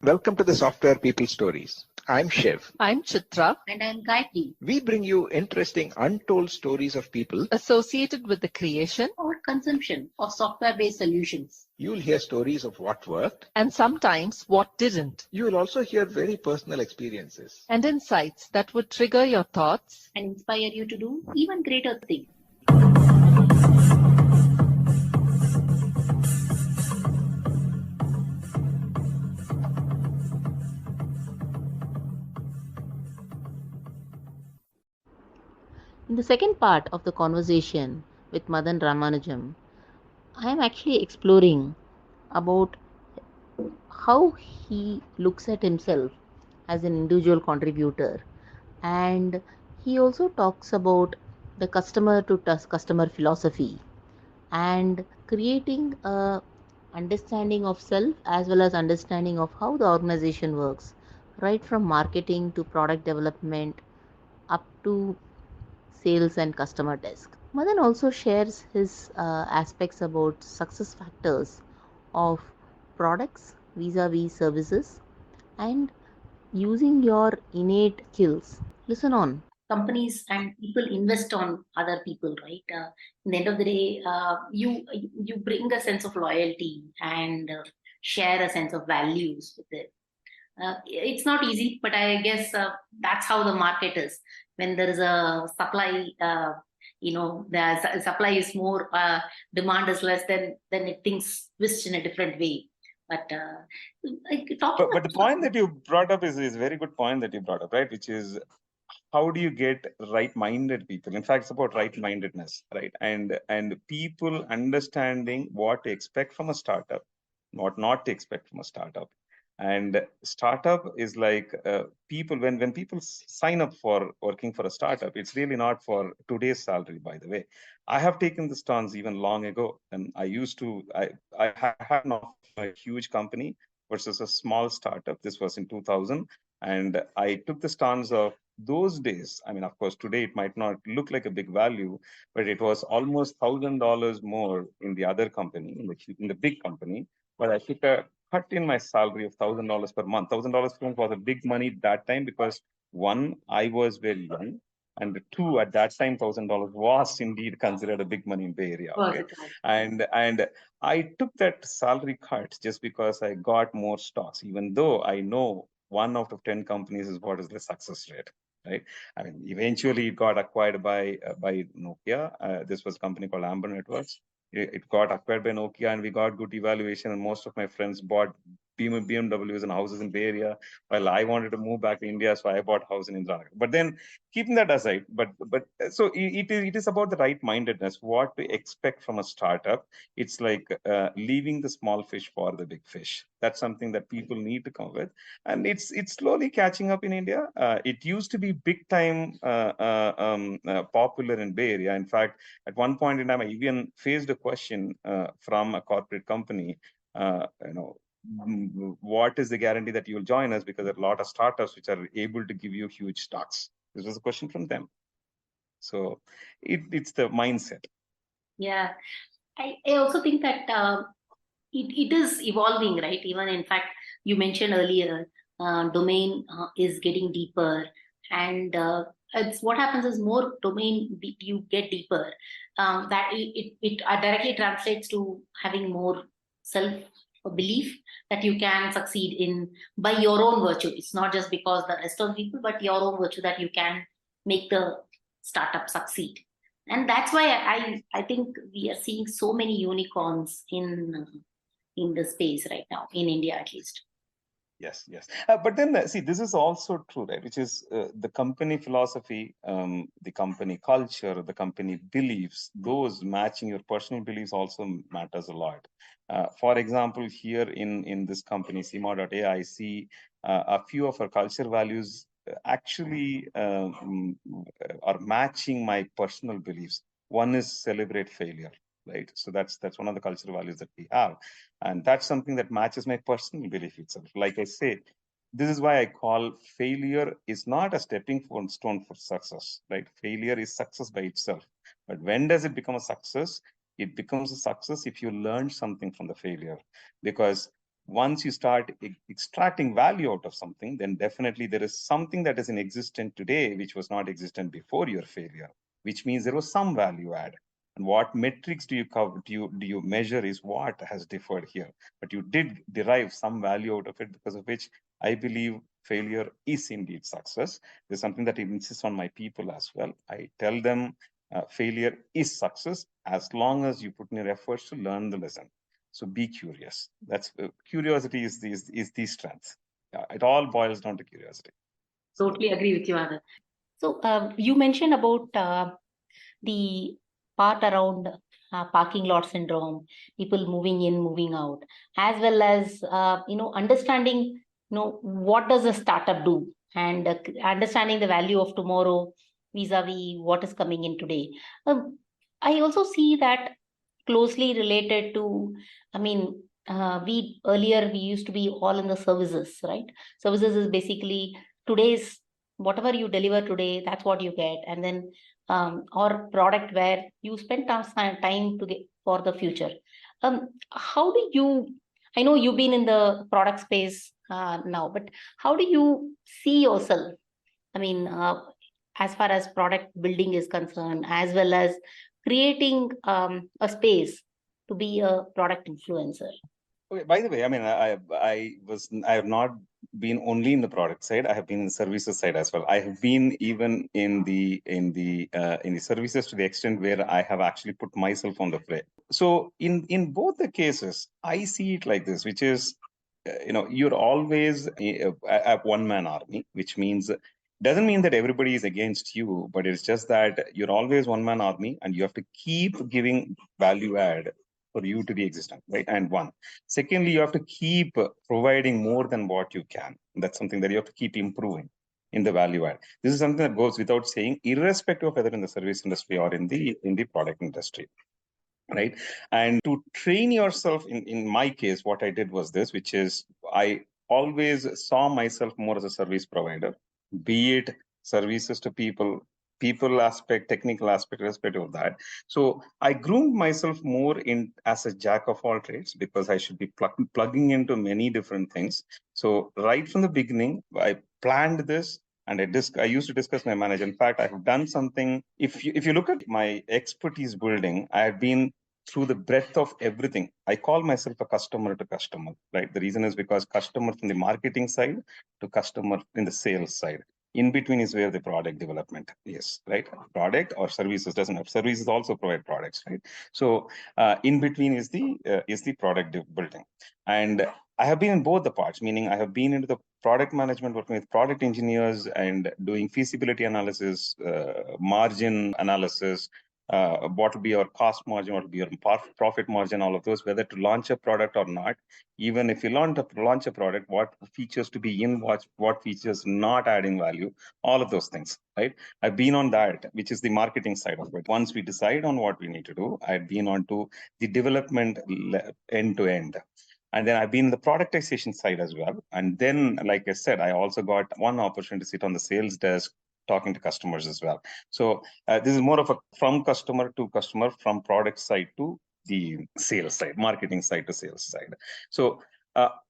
Welcome to the Software People Stories. I'm Shiv. I'm Chitra. And I'm Gayatri. We bring you interesting, untold stories of people Associated with the creation Or consumption of software-based solutions. You'll hear stories of what worked, and sometimes what didn't, you will also hear very personal experiences. and insights that would trigger your thoughts And inspire you to do even greater things. In the second part of the conversation with Mathan Ramanujam, I am actually exploring about how he looks at himself as an individual contributor, and he also talks about the customer to customer philosophy and creating a understanding of self as well as understanding of how the organization works, right from marketing to product development up to sales and customer desk. Madan also shares his aspects about success factors of products vis-a-vis services and using your innate skills. Listen on. Companies and people invest on other people, right? In the end of the day, you bring a sense of loyalty and share a sense of values with it. It's not easy, but I guess that's how the market is. When there is a supply, the supply is more, demand is less, then things twist in a different way. But the point that you brought up is a very good point that you brought up, right? Which is, how do you get right-minded people? In fact, it's about right-mindedness, right? And people understanding what to expect from a startup, what not to expect from a startup. And startup is like people, when people sign up for working for a startup, it's really not for today's salary, by the way. I have taken the stance even long ago, and I had an offer from a huge company versus a small startup. This was in 2000. And I took the stance of those days. I mean, of course, today it might not look like a big value, but it was almost $1,000 more in the other company, in the big company. But I took a cut in my salary of $1,000 per month. $1,000 per month was a big money that time because one, I was very young, and two, at that time, $1,000 was indeed considered a big money in Bay Area. Okay? And I took that salary cut just because I got more stocks, even though I know 1 out of 10 companies is what is the success rate, right? I mean, eventually it got acquired by Nokia. This was a company called Amber Networks. It got acquired by Nokia, and we got good evaluation. And most of my friends bought BMWs and houses in Bay Area, while I wanted to move back to India, so I bought house in Indranagar. But then, keeping that aside, but so it is about the right-mindedness, what to expect from a startup. It's like leaving the small fish for the big fish. That's something that people need to come with, and it's slowly catching up in India. It used to be big time popular in Bay Area. In fact, at one point in time, I even faced a question from a corporate company. What is the guarantee that you will join us? Because there are a lot of startups which are able to give you huge stocks. This was a question from them. So it's the mindset. Yeah, I also think that it is evolving, right? Even in fact, you mentioned earlier, domain is getting deeper, and it's what happens is more domain you get deeper, that it directly translates to having more self belief that you can succeed in by your own virtue. It's not just because the rest of people, but your own virtue that you can make the startup succeed. And that's why I think we are seeing so many unicorns in the space right now, in India at least. Yes. But then, see, this is also true, right? Which is the company philosophy, the company culture, the company beliefs, those matching your personal beliefs also matters a lot. For example, here in this company, SiMa.ai, I see a few of our culture values actually are matching my personal beliefs. One is celebrate failure, right? So that's one of the cultural values that we have. And that's something that matches my personal belief itself. Like I said, this is why I call failure is not a stepping stone for success, right? Failure is success by itself. But when does it become a success? It becomes a success if you learn something from the failure. Because once you start extracting value out of something, then definitely there is something that is in existence today which was not existent before your failure, which means there was some value add. And what metrics do you cover, do you measure is what has differed here. But you did derive some value out of it, because of which I believe failure is indeed success. There's something that I insist on my people as well. I tell them failure is success as long as you put in your efforts to learn the lesson. So be curious. That's curiosity is the strength. It all boils down to curiosity. Totally agree with you, Anand. So you mentioned about the part around parking lot syndrome, people moving in, moving out, as well as understanding what does a startup do, and understanding the value of tomorrow vis-a-vis what is coming in today. I also see that closely related to, we earlier we used to be all in the services, right? Services is basically today's whatever you deliver today, that's what you get, and then or product where you spend time to get for the future. How do you? I know you've been in the product space now, but how do you see yourself? I mean, as far as product building is concerned, as well as creating a space to be a product influencer. Okay, by the way, I mean, I have not been only in the product side. I have been in the services side as well. I have been even in the services to the extent where I have actually put myself on the fray. So in both the cases, I see it like this, which is, you're always a one-man army, which means doesn't mean that everybody is against you, but it's just that you're always one-man army, and you have to keep giving value add for you to be existent, right? And one. Secondly, you have to keep providing more than what you can. That's something that you have to keep improving in the value add. This is something that goes without saying, irrespective of whether in the service industry or in the product industry, right? And to train yourself, in my case, what I did was this, which is I always saw myself more as a service provider, be it services to people aspect, technical aspect, irrespective of that. So I groomed myself more in as a jack of all trades, because I should be plugging into many different things. So right from the beginning, I planned this, and I used to discuss my manager. In fact, I have done something. If you look at my expertise building, I have been through the breadth of everything. I call myself a customer to customer, right? The reason is because customer from the marketing side to customer in the sales side. In between is where the product development is, right? Product or services doesn't have. Services also provide products, right? So in between is the product building. And I have been in both the parts, meaning I have been into the product management, working with product engineers and doing feasibility analysis, margin analysis, what will be your cost margin, what will be your profit margin, all of those, whether to launch a product or not. Even if you launch a product, what features to be in, what features not adding value, all of those things, right? I've been on that, which is the marketing side of it. Once we decide on what we need to do, I've been on to the development end to end. And then I've been in the productization side as well. And then, like I said, I also got one opportunity to sit on the sales desk, talking to customers as well. So this is more of a from customer to customer, from product side to the sales side, marketing side to sales side. So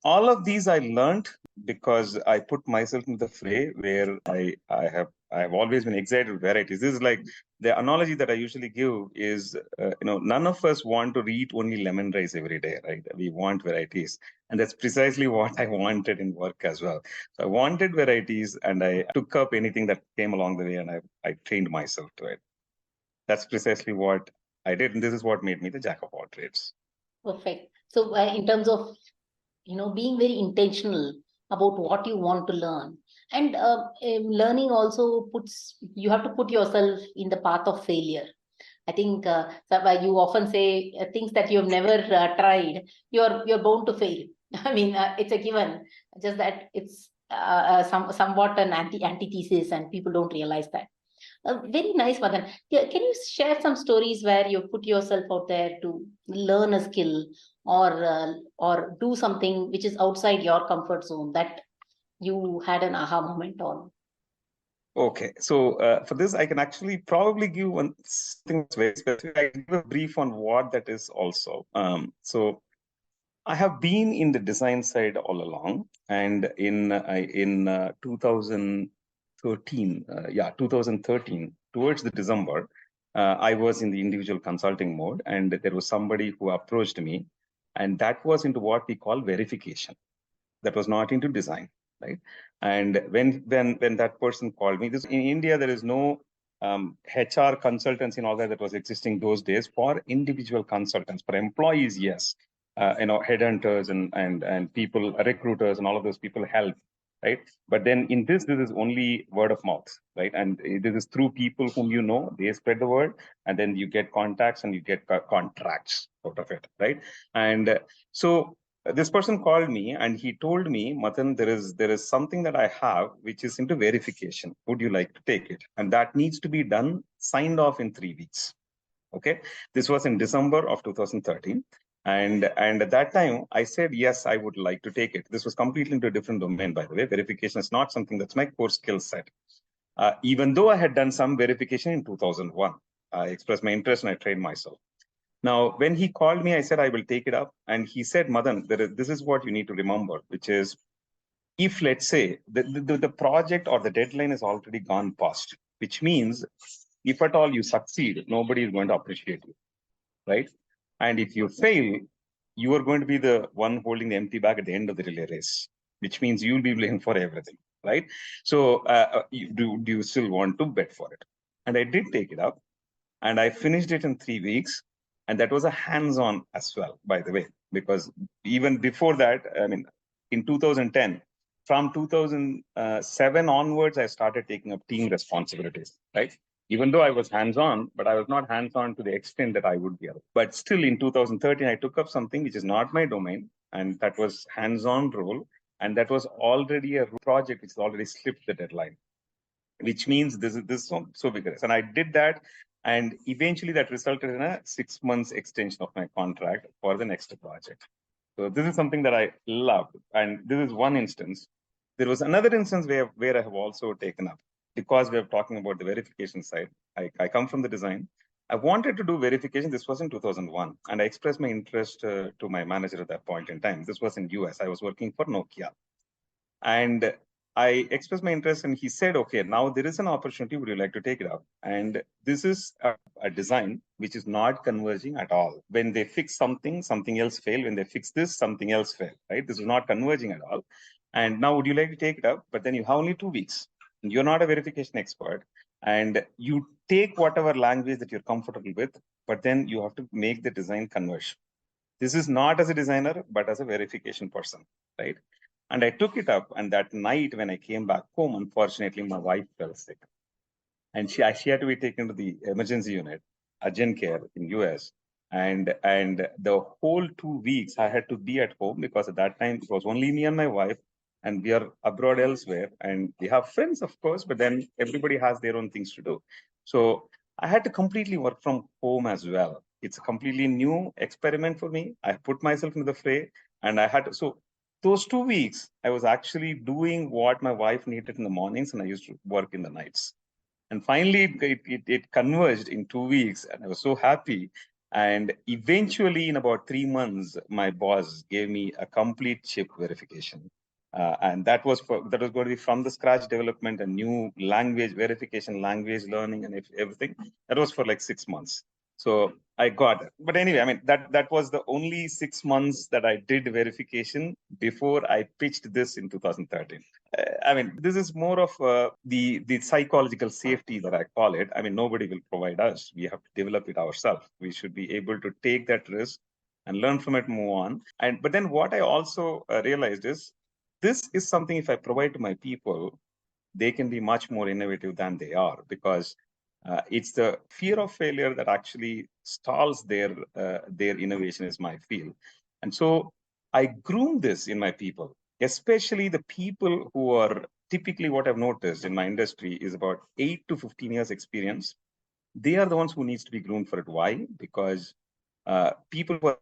all of these I learned because I put myself in the fray, where I have always been excited with varieties. This is like the analogy that I usually give is, none of us want to eat only lemon rice every day, right? We want varieties. And that's precisely what I wanted in work as well. So I wanted varieties, and I took up anything that came along the way, and I trained myself to it. That's precisely what I did. And this is what made me the jack of all trades. Perfect. So in terms of, being very intentional about what you want to learn, and learning also you have to put yourself in the path of failure. I think you often say things that you have never tried, you're bound to fail. I mean, it's a given, just that it's somewhat an antithesis, and people don't realize that. Very nice, Mathan. Can you share some stories where you put yourself out there to learn a skill, or do something which is outside your comfort zone that you had an aha moment on? Okay, so for this, I can actually probably give something that's very specific. I can give a brief on what that is also. So I have been in the design side all along, and in 2013, towards the December, I was in the individual consulting mode, and there was somebody who approached me, and that was into what we call verification. That was not into design, right? And when that person called me, this in India there is no HR consultants and all that was existing those days for individual consultants. For employees, yes, headhunters and people, recruiters, and all of those people help, right? But then in this is only word of mouth, right? And this is through people whom you know, they spread the word, and then you get contacts and you get contracts out of it, right? And so this person called me and he told me, Mathan, there is something that I have which is into verification. Would you like to take it? And that needs to be done, signed off in 3 weeks. Okay, this was in December of 2013. And at that time, I said, yes, I would like to take it. This was completely into a different domain, by the way. Verification is not something that's my core skill set. Even though I had done some verification in 2001, I expressed my interest and I trained myself. Now, when he called me, I said, I will take it up. And he said, Madan, this is what you need to remember, which is, if let's say the project or the deadline is already gone past, which means if at all you succeed, nobody is going to appreciate you, right? And if you fail, you are going to be the one holding the empty bag at the end of the relay race, which means you'll be blamed for everything, right? So do you still want to bet for it? And I did take it up, and I finished it in 3 weeks. And that was a hands-on as well, by the way, because even before that, I mean, in 2010, from 2007 onwards, I started taking up team responsibilities, right? Even though I was hands-on, but I was not hands-on to the extent that I would be. But still in 2013, I took up something which is not my domain, and that was hands-on role. And that was already a project which has already slipped the deadline, which means this is so vigorous. And I did that. And eventually that resulted in a 6 months extension of my contract for the next project. So this is something that I loved. And this is one instance. There was another instance where I have also taken up, because we are talking about the verification side. I come from the design. I wanted to do verification. This was in 2001. And I expressed my interest to my manager at that point in time. This was in US. I was working for Nokia. And I expressed my interest, and he said, okay, now there is an opportunity. Would you like to take it up? And this is a design which is not converging at all. When they fix something, something else fail. When they fix this, something else fail, right? This is not converging at all. And now would you like to take it up? But then you have only 2 weeks. And you're not a verification expert. And you take whatever language that you're comfortable with, but then you have to make the design conversion. This is not as a designer, but as a verification person, right? And I took it up, and that night when I came back home, unfortunately, my wife fell sick. And she had to be taken to the emergency unit, urgent care in US. And the whole 2 weeks I had to be at home, because at that time it was only me and my wife, and we are abroad elsewhere. And we have friends, of course, but then everybody has their own things to do. So I had to completely work from home as well. It's a completely new experiment for me. I put myself into the fray, and I had to, so those 2 weeks, I was actually doing what my wife needed in the mornings, and I used to work in the nights. And finally, it converged in 2 weeks, and I was so happy. And eventually, in about 3 months, my boss gave me a complete chip verification. And that was going to be from the scratch development, a new language verification, language learning, and everything. That was for like 6 months. So I got it. But anyway, I mean, that was the only 6 months that I did verification before I pitched this in 2013. I mean, this is more of the psychological safety that I call it. I mean, nobody will provide us. We have to develop it ourselves. We should be able to take that risk and learn from it, move on. But then what I also realized is, this is something, if I provide to my people, they can be much more innovative than they are, because it's the fear of failure that actually stalls their innovation, is my feel. And so I groom this in my people, especially the people who are typically, what I've noticed in my industry is about 8 to 15 years experience. They are the ones who needs to be groomed for it. Why? Because people who are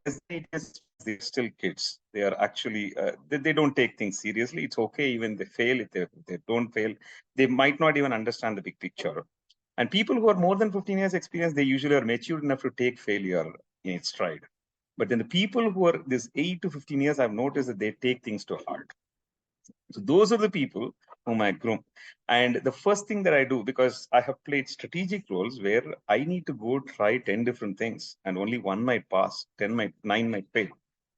they're still kids. They are actually, they don't take things seriously. It's okay even they fail. If they don't fail, they might not even understand the big picture. And people who are more than 15 years experience, they usually are mature enough to take failure in its stride. But then the people who are this 8 to 15 years, I've noticed that they take things to heart. So those are the people whom I groom. And the first thing that I do, because I have played strategic roles where I need to go try 10 different things and only one might pass, 9 might fail.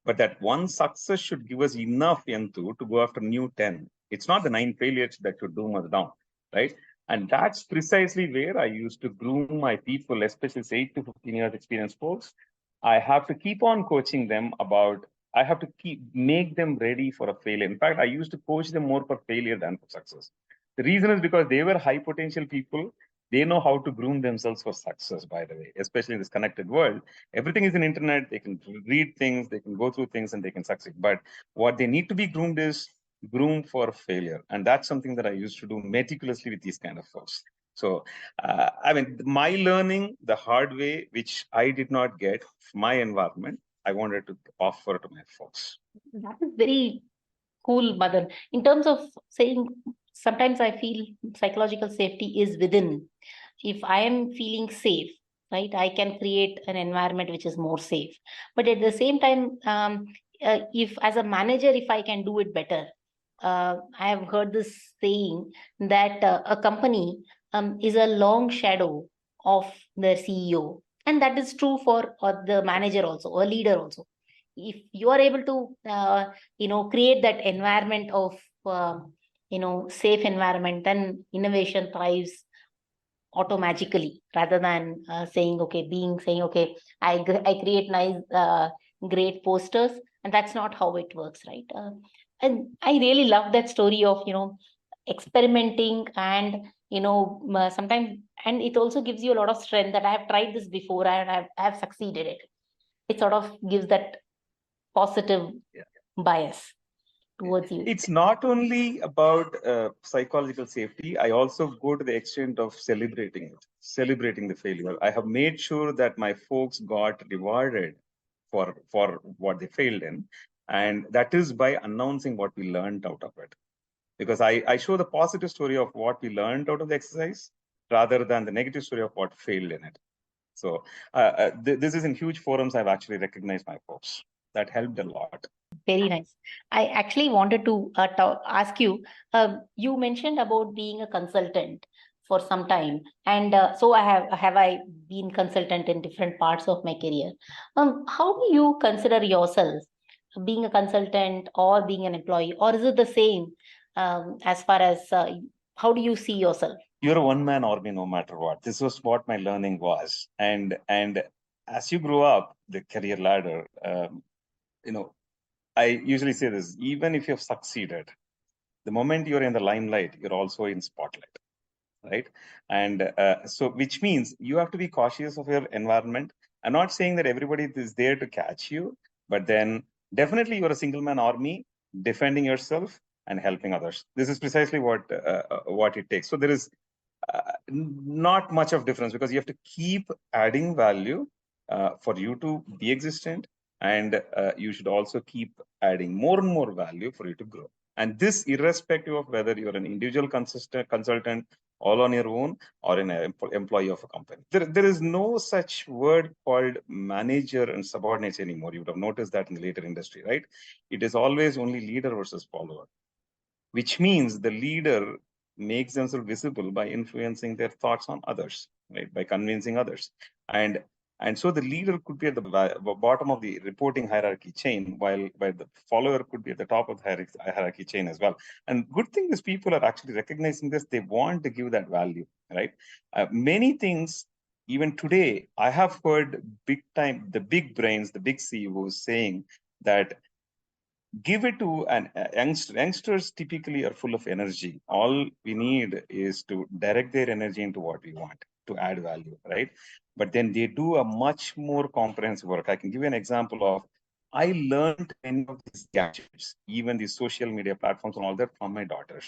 But that one success should give us enough yantu to go after new 10. It's not the 9 failures that should doom us down, right? And that's precisely where I used to groom my people, especially 8 to 15 years experienced folks. I have to keep on coaching them about, I have to make them ready for a failure. In fact, I used to coach them more for failure than for success. The reason is because they were high potential people. They know how to groom themselves for success, by the way, especially in this connected world. Everything is in internet. They can read things, they can go through things, and they can succeed. But what they need to be groomed is groomed for failure. And that's something that I used to do meticulously with these kind of folks. So, I mean, my learning the hard way, which I did not get from my environment, I wanted to offer to my folks. That is very cool, Madan. In terms of saying, sometimes I feel psychological safety is within. If I am feeling safe, right, I can create an environment which is more safe. But at the same time, if as a manager, if I can do it better, I have heard this saying that a company is a long shadow of the CEO. And that is true for the manager also, or leader also. If you are able to, create that environment of, safe environment, then innovation thrives automatically, rather than saying, okay, I create nice, great posters, and that's not how it works, right? And I really love that story of, experimenting and, sometimes, and it also gives you a lot of strength that I have tried this before and I have succeeded it. It sort of gives that positive bias towards you. It's not only about psychological safety. I also go to the extent of celebrating the failure. I have made sure that my folks got rewarded for what they failed in, and that is by announcing what we learned out of it. Because I show the positive story of what we learned out of the exercise rather than the negative story of what failed in it. So this is in huge forums. I've actually recognized my folks. That helped a lot. Very nice. I actually wanted to ask you, you mentioned about being a consultant for some time. And so I been consultant in different parts of my career. How do you consider yourself being a consultant or being an employee, or is it the same as far as how do you see yourself? You're a one-man army no matter what. This was what my learning was. And as you grow up the career ladder, I usually say this, even if you've succeeded, the moment you're in the limelight, you're also in spotlight, right? And so which means you have to be cautious of your environment. I'm not saying that everybody is there to catch you, but then definitely you're a single man army defending yourself and helping others. This is precisely what it takes. So there is not much of difference, because you have to keep adding value for you to be existent, and you should also keep adding more and more value for you to grow. And this irrespective of whether you're an individual consultant all on your own or an employee of a company. There is no such word called manager and subordinates anymore. You would have noticed that in the later industry, right? It is always only leader versus follower, which means the leader makes themselves visible by influencing their thoughts on others, right? By convincing others. And so the leader could be at the bottom of the reporting hierarchy chain, while the follower could be at the top of the hierarchy chain as well. And good thing is people are actually recognizing this. They want to give that value, right? Many things, even today, I have heard big time, the big brains, the big CEOs saying that give it to an youngsters typically are full of energy. All we need is to direct their energy into what we want to add value, right? But then they do a much more comprehensive work. I can give you an example of, I learned many of these gadgets, even these social media platforms and all that, from my daughters.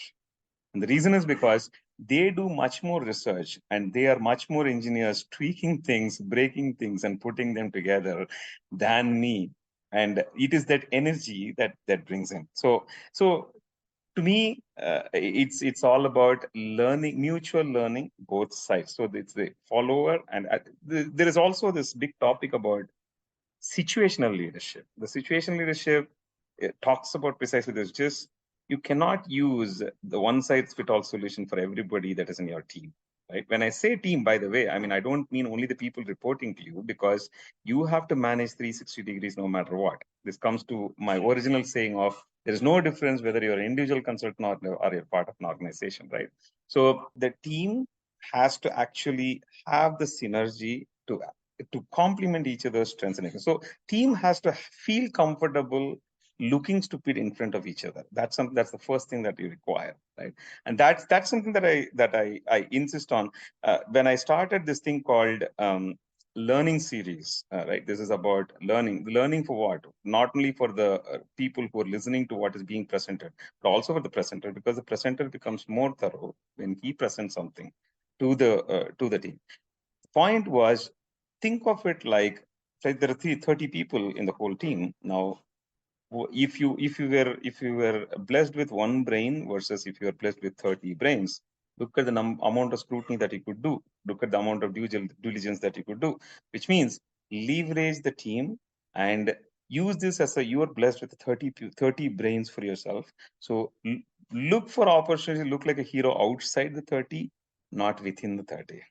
And the reason is because they do much more research and they are much more engineers tweaking things, breaking things and putting them together than me. And it is that energy that brings in. So to me, it's all about learning, mutual learning, both sides. So it's the follower, and there is also this big topic about situational leadership. The situational leadership, it talks about precisely this. Just you cannot use the one size fit all solution for everybody that is in your team, right? When I say team, by the way, I mean, I don't mean only the people reporting to you, because you have to manage 360 degrees no matter what. This comes to my original saying of there is no difference whether you're an individual consultant or you're part of an organization, right? So the team has to actually have the synergy to complement each other's strengths and weaknesses. So team has to feel comfortable looking stupid in front of each other. That's the first thing that you require, right? And that's something that I insist on. When I started this thing called learning series, right? This is about learning for what? Not only for the people who are listening to what is being presented, but also for the presenter, because the presenter becomes more thorough when he presents something to the team. Point was, think of it like there are 30 people in the whole team. Now, if you were blessed with one brain versus if you are blessed with 30 brains, look at the amount of scrutiny that you could do. Look at the amount of due diligence that you could do, which means leverage the team and use this as you are blessed with 30 brains for yourself. So look for opportunities, look like a hero outside the 30, not within the 30.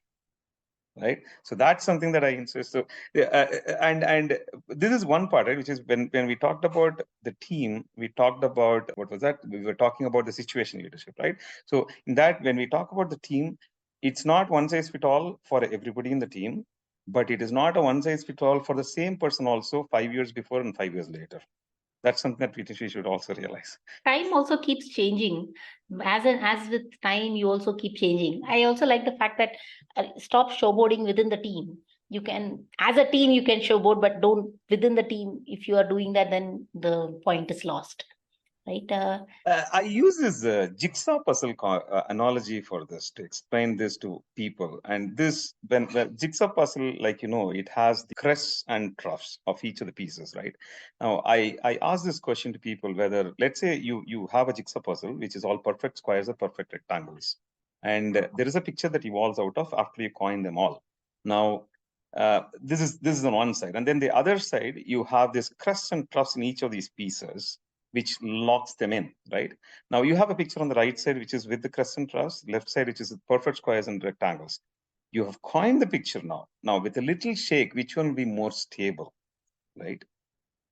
Right, so that's something that I insist. So, and this is one part, right? Which is when we talked about the team, we talked about what was that? We were talking about the situation leadership, right? So in that, when we talk about the team, it's not one size fit all for everybody in the team, but it is not a one size fit all for the same person also 5 years before and 5 years later. That's something that we should also realize. Time also keeps changing. As with time, you also keep changing. I also like the fact that stop showboarding within the team. You can, as a team, you can showboard, but don't within the team. If you are doing that, then the point is lost. Right. I use this jigsaw puzzle analogy for this to explain this to people. And this, when the jigsaw puzzle, like, it has the crests and troughs of each of the pieces, right? Now, I ask this question to people whether, let's say you have a jigsaw puzzle, which is all perfect squares or perfect rectangles. And there is a picture that evolves out of after you coin them all. Now, this is on one side. And then the other side, you have this crests and troughs in each of these pieces, which locks them in, right? Now you have a picture on the right side, which is with the crescent troughs, left side, which is perfect squares and rectangles. You have coined the picture now. Now with a little shake, which one will be more stable, right?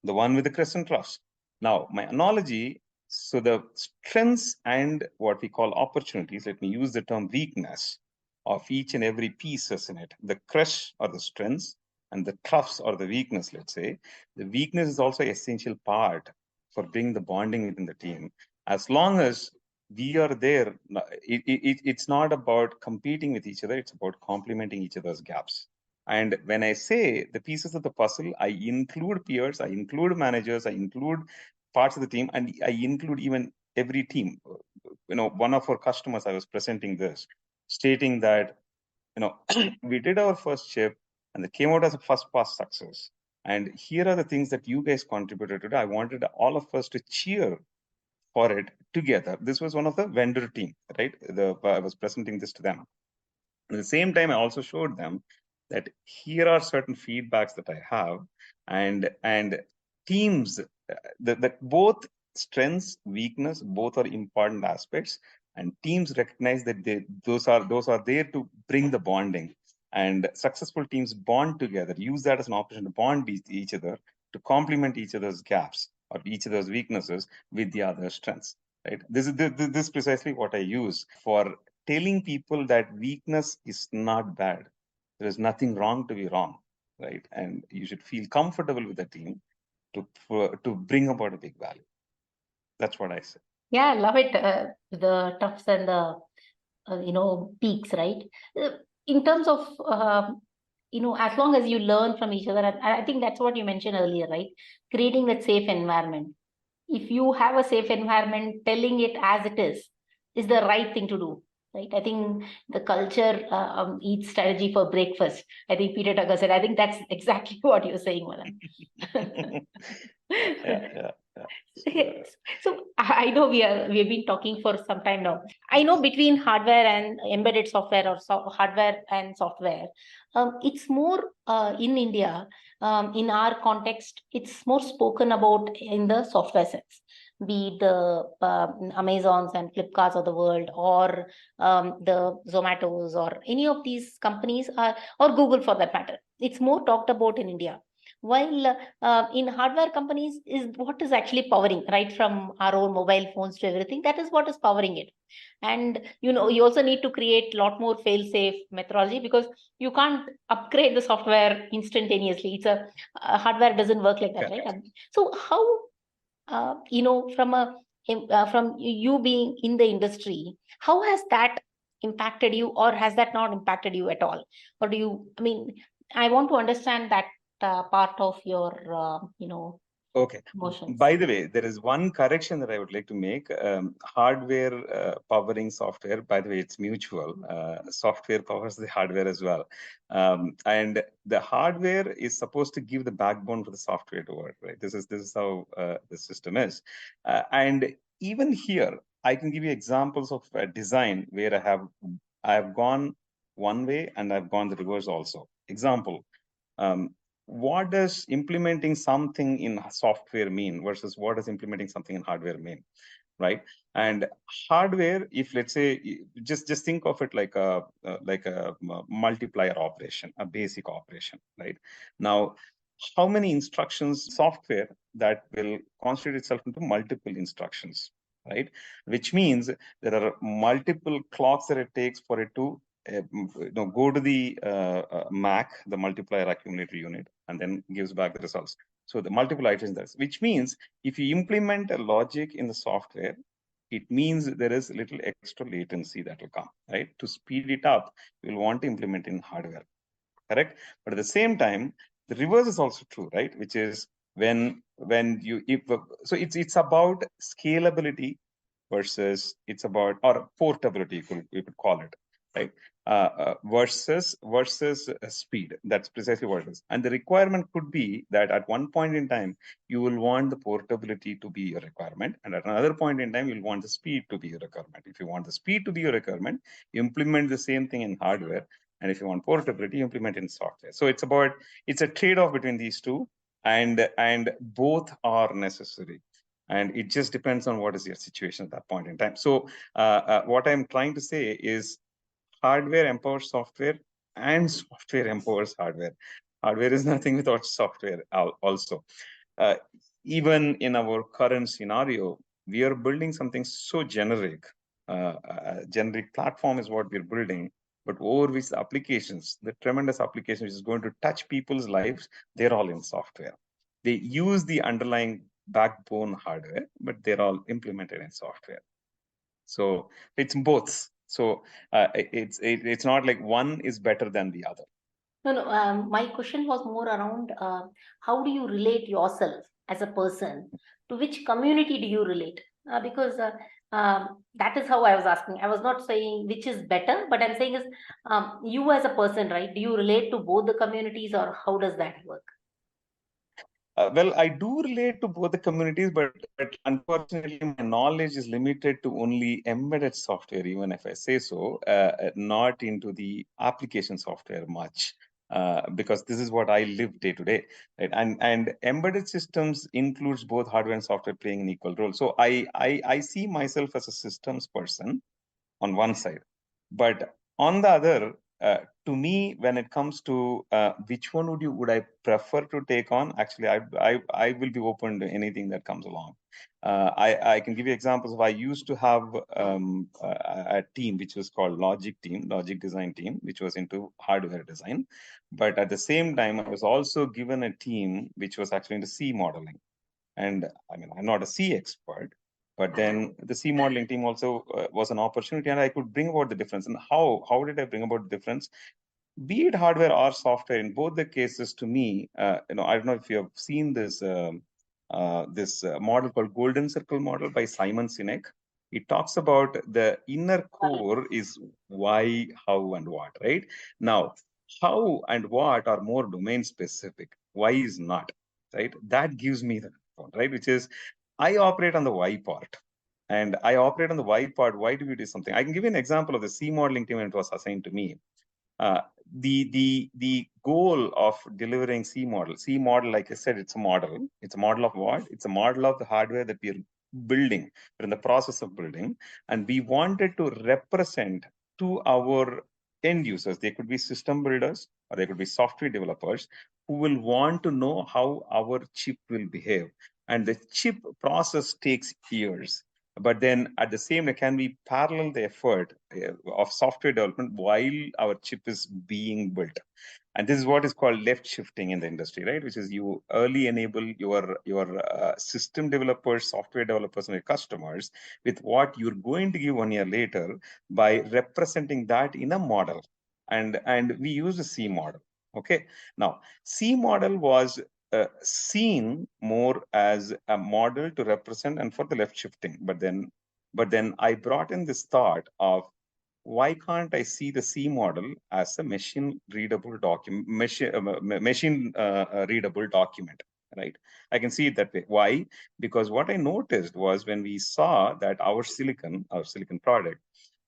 The one with the crescent troughs. Now my analogy, so the strengths and what we call opportunities, let me use the term weakness of each and every pieces in it. The crest are the strengths and the troughs are the weakness, let's say. The weakness is also an essential part for bringing the bonding within the team. As long as we are there, it's not about competing with each other, it's about complementing each other's gaps. And when I say the pieces of the puzzle, I include peers, I include managers, I include parts of the team, and I include even every team. One of our customers, I was presenting this, stating that, we did our first chip and it came out as a first pass success. And here are the things that you guys contributed to. I wanted all of us to cheer for it together. This was one of the vendor team, right? I was presenting this to them. At the same time, I also showed them that here are certain feedbacks that I have, and teams that both strengths, weakness, both are important aspects, and teams recognize that those are there to bring the bonding. And successful teams bond together, use that as an opportunity to bond each other, to complement each other's gaps or each other's weaknesses with the other strengths. Right? This is precisely what I use for telling people that weakness is not bad. There is nothing wrong to be wrong, right? And you should feel comfortable with the team to bring about a big value. That's what I say. Yeah, I love it. The toughs and the peaks, right? In terms of as long as you learn from each other, I think that's what you mentioned earlier, right? Creating that safe environment. If you have a safe environment, telling it as it is the right thing to do, right? I think the culture eats strategy for breakfast. I think Peter Tucker said, I think that's exactly what you're saying, Mathan. Yeah. So I know we've been talking for some time now. I know between hardware and embedded software or hardware and software, it's more in India, in our context, it's more spoken about in the software sense, be it the Amazons and Flipkarts of the world, or the Zomatos, or any of these companies, or Google for that matter. It's more talked about in India. While in hardware companies is what is actually powering, right from our own mobile phones to everything, that is what is powering it. And you also need to create a lot more fail-safe methodology, because you can't upgrade the software instantaneously. It's a hardware doesn't work like that, right? So how from you being in the industry, how has that impacted you, or has that not impacted you at all? Or do you, I want to understand that part of your Okay. emotions. By the way, there is one correction that I would like to make. Hardware powering software, by the way, it's mutual. Software powers the hardware as well. And the hardware is supposed to give the backbone for the software to work, right? This is how the system is. And even here, I can give you examples of design where I have gone one way and I've gone the reverse also. Example. What does implementing something in software mean versus what does implementing something in hardware mean, right? And hardware, if let's say, just think of it like a multiplier operation, a basic operation, right? Now, how many instructions software that will constitute itself into multiple instructions, right? Which means there are multiple clocks that it takes for it to go to the MAC, the multiplier accumulator unit, and then gives back the results. So the multiple iterations, which means if you implement a logic in the software, it means there is a little extra latency that will come, right? To speed it up, you'll want to implement in hardware, correct? But at the same time, the reverse is also true, right? Which is when you, so it's about scalability versus it's about, or portability, you could call it, right? Versus speed. That's precisely what it is. And the requirement could be that at one point in time, you will want the portability to be your requirement. And at another point in time, you'll want the speed to be your requirement. If you want the speed to be your requirement, you implement the same thing in hardware. And if you want portability, you implement in software. So it's a trade-off between these two, and both are necessary. And it just depends on what is your situation at that point in time. So what I'm trying to say is hardware empowers software and software empowers hardware. Hardware is nothing without software also. Even in our current scenario, we are building something so generic. Generic platform is what we're building, but over which the applications, the tremendous application which is going to touch people's lives, they're all in software. They use the underlying backbone hardware, but they're all implemented in software. So it's both. So it's not like one is better than the other. No. My question was more around how do you relate yourself as a person? To which community do you relate? Because that is how I was asking. I was not saying which is better, but I'm saying is you as a person, right? Do you relate to both the communities, or how does that work? Well, I do relate to both the communities, but unfortunately, my knowledge is limited to only embedded software, even if I say so, not into the application software much. Because this is what I live day to day, right? And embedded systems includes both hardware and software playing an equal role. So I see myself as a systems person on one side, but on the other, to me, when it comes to which one would I prefer to take on, actually, I will be open to anything that comes along. I can give you examples of, I used to have a team which was called logic design team, which was into hardware design. But at the same time, I was also given a team which was actually into C modeling. And I mean, I'm not a C expert, but then the C modeling team also was an opportunity, and I could bring about the difference. And how did I bring about the difference? Be it hardware or software, in both the cases, to me, I don't know if you have seen this model called Golden Circle model by Simon Sinek. It talks about the inner core is why, how, and what, right? Now, how and what are more domain specific. Why is not, right? That gives me the right, which is I operate on the why part. And I operate on the why part. Why do we do something? I can give you an example of the C modeling team when it was assigned to me. The goal of delivering C model, like I said, it's a model. It's a model of what? It's a model of the hardware that we're building. We're in the process of building, and we wanted to represent to our end users. They could be system builders or they could be software developers who will want to know how our chip will behave. And the chip process takes years. But then at the same time, can we parallel the effort of software development while our chip is being built? And this is what is called left shifting in the industry, right? Which is you early enable your system developers, software developers, and your customers with what you're going to give 1 year later by representing that in a model. And we use the C model. Okay. Now, C model was seen more as a model to represent and for the left shifting. But then I brought in this thought of why can't I see the C model as a machine readable document, machine readable document, right? I can see it that way. Why? Because what I noticed was when we saw that our silicon product,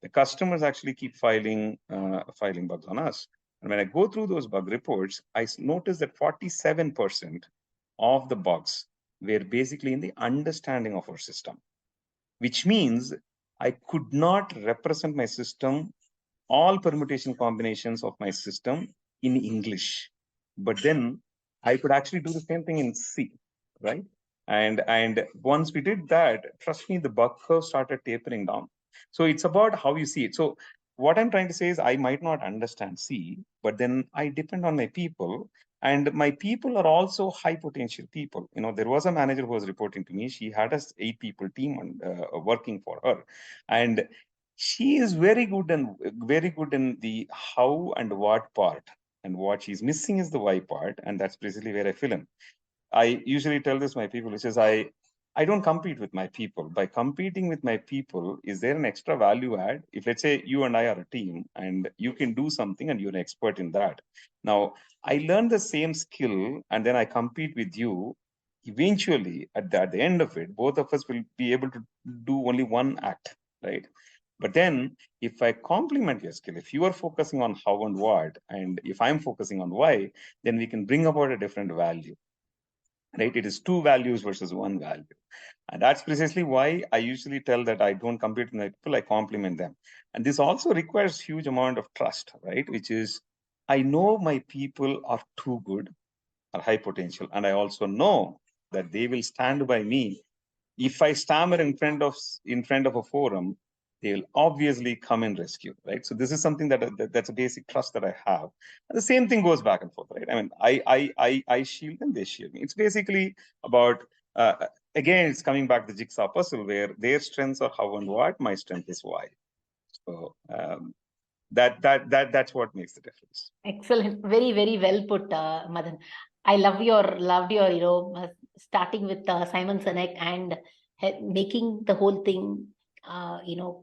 the customers actually keep filing bugs on us. And when I go through those bug reports, I noticed that 47% of the bugs were basically in the understanding of our system, which means I could not represent my system, all permutation combinations of my system in English. But then I could actually do the same thing in C, right? And once we did that, trust me, the bug curve started tapering down. So it's about how you see it. So what I'm trying to say is I might not understand C, but then I depend on my people. And my people are also high potential people. You know, there was a manager who was reporting to me. She had a 8 people team working for her. And she is very good in the how and what part. And what she's missing is the why part. And that's basically where I fill in. I usually tell this to my people, which is I don't compete with my people. By competing with my people, is there an extra value add? If let's say you and I are a team and you can do something and you're an expert in that. Now, I learn the same skill and then I compete with you. Eventually, at the end of it, both of us will be able to do only one act, right? But then if I complement your skill, if you are focusing on how and what, and if I'm focusing on why, then we can bring about a different value. Right? It is 2 values versus 1 value. And that's precisely why I usually tell that I don't compete with my people, I complement them. And this also requires huge amount of trust, right? Which is, I know my people are too good, are high potential. And I also know that they will stand by me. If I stammer in front of a forum, they'll obviously come and rescue, right? So this is something that's a basic trust that I have. And the same thing goes back and forth, right? I mean, I shield them, they shield me. It's basically about, again, it's coming back to the jigsaw puzzle where their strengths are how and what, my strength is why. So that's what makes the difference. Excellent. Very, very well put, Madan. I loved your, starting with Simon Sinek and making the whole thing,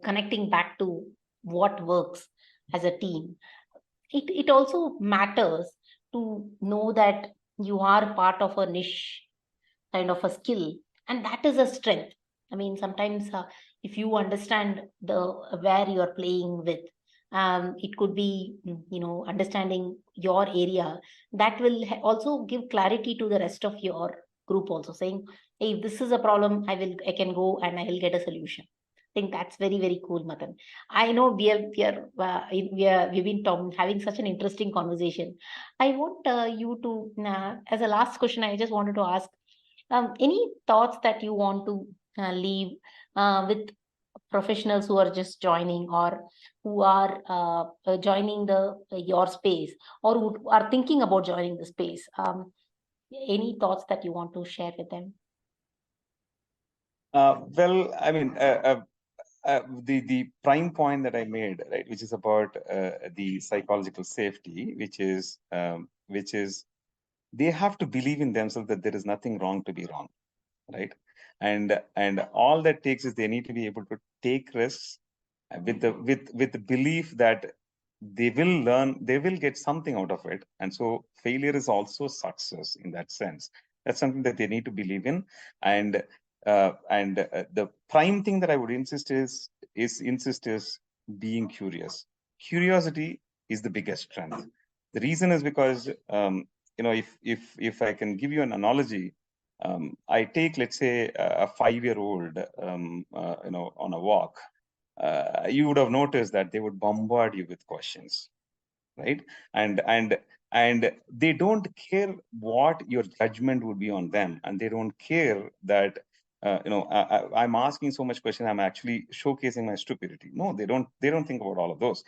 connecting back to what works as a team. It also matters to know that you are part of a niche kind of a skill, and that is a strength. I mean, sometimes if you understand where you are playing with, it could be understanding your area, that will also give clarity to the rest of your group, also saying, hey, if this is a problem, I can go and I will get a solution. I think that's very, very cool, Mathan. I know we've been having such an interesting conversation. I want you to, as a last question, I just wanted to ask, any thoughts that you want to leave with professionals who are just joining, or who are joining your space, or who are thinking about joining the space? Any thoughts that you want to share with them? Well, I mean, the prime point that I made, right, which is about the psychological safety, which is they have to believe in themselves that there is nothing wrong to be wrong, right? And all that takes is they need to be able to take risks with the belief that they will learn, they will get something out of it. And so failure is also success in that sense. That's something that they need to believe in. And the prime thing that I would insist is being curious. Curiosity is the biggest strength. The reason is because if I can give you an analogy, I take, let's say, a 5-year-old on a walk. You would have noticed that they would bombard you with questions, right? And they don't care what your judgment would be on them, and they don't care that I'm asking so much question, I'm actually showcasing my stupidity. No, they don't think about all of those.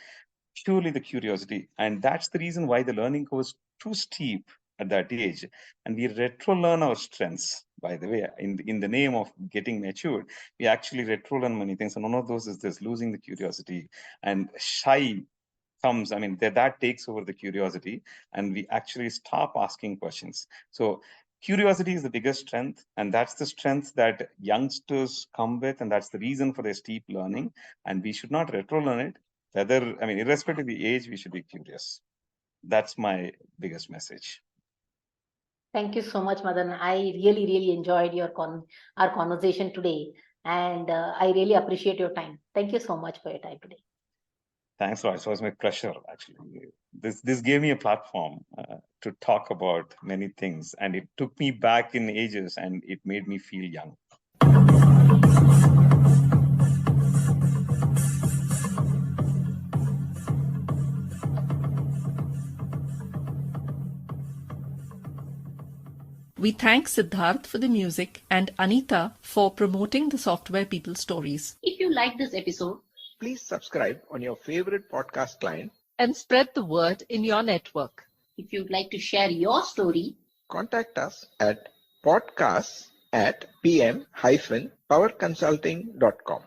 Purely the curiosity. And that's the reason why the learning curve is too steep at that age. And we retro learn our strengths, by the way. In the name of getting matured, we actually retro learn many things. And one of those is this losing the curiosity. And shy comes, that takes over the curiosity, and we actually stop asking questions. So curiosity is the biggest strength, and that's the strength that youngsters come with, and that's the reason for their steep learning. And we should not retro learn it. Irrespective of the age, we should be curious. That's my biggest message. Thank you so much, Mathan. I really, really enjoyed our conversation today, and I really appreciate your time. Thank you so much for your time today. Thanks, Roy. It was my pleasure, actually. This gave me a platform to talk about many things, and it took me back in ages, and it made me feel young. We thank Siddharth for the music and Anita for promoting the Software People Stories. If you like this episode, please subscribe on your favorite podcast client and spread the word in your network. If you'd like to share your story, contact us at podcasts@pm-powerconsulting.com.